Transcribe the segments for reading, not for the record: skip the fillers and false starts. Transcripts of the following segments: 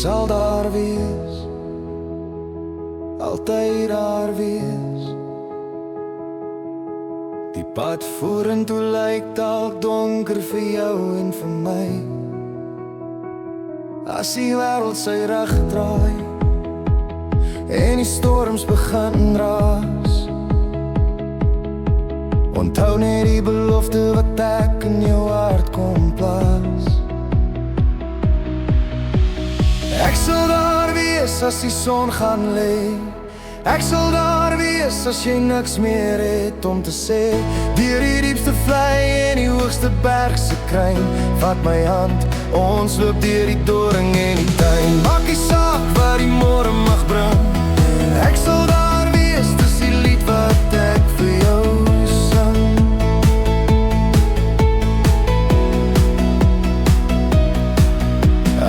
sal daar wees, altyd daar wees. Die pad vorentoe lyk dalk donker vir jou en vir my. As die wêreld sy rug draai en die storms begin raas, onthou net die belofte wat ek in jou hart kom plaas. Ek sal daar wees as die son gaan lê, ek sal daar wees as jy niks meer het om te sê. Deur die diepste vlei en die hoogste berg se kruin, vat my hand, ons loop deur die doring en die tuin. Maak nie saak wat die môre mag bring, ek sal daar wees, dis die lied wat ek vir jou sing.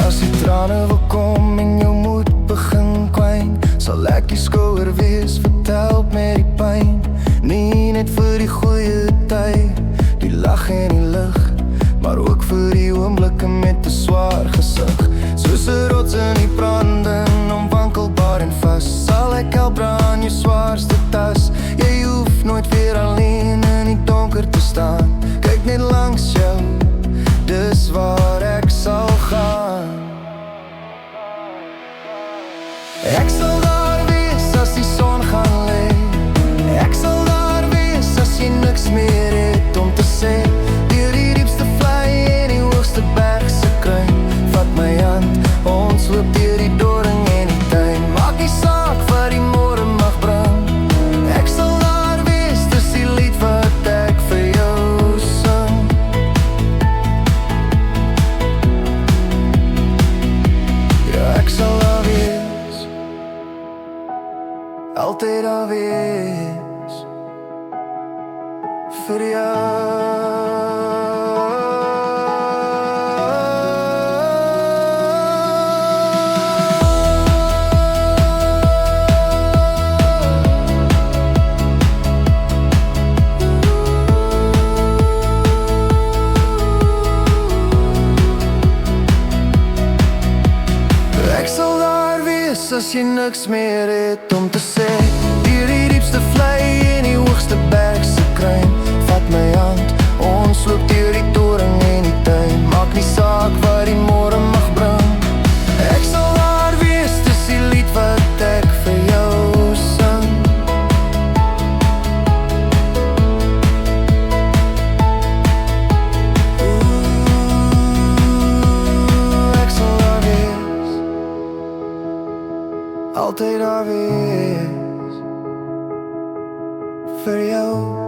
As die trane wil kom en jou moed begin kwyn, sal ek die skouer wees, vertel met die pyn. Nie net vir die goeie tyd, die lag en die lig, maar ook vir die oomblikke met 'n swaar gesig. Soos 'n rots in die branding, onwankelbaar en vas, sal ek help dra aan jou swaarste tas. Jy hoef nooit weer alleen in die donker te staan, kyk net langs jou, dis waar ek sal gaan. Ek sal daar wees as die son gaan lê, ek sal daar wees as jy niks meer het om te sê. Deur die diepste vlei en die hoogste berg se kruin, vat my hand, ons loop deur die doring en die tuin. Maak nie saak wat die môre mag bring, ek sal daar wees, dis die lied wat ek vir jou sing. Ja, ek sal daar wees, altyd daar wees, vir jou. Ek sal daar wees as jy niks meer het om te sê. Deur die diepste vlei en die hoogste berg se kruin, vat my hand, ons loop deur die doring en die tuin. Maak nie saak wat die môre mag bring, ek sal daar wees, dis die lied wat ek vir jou sing. Ek sal daar wees, altyd daar wees, vir jou.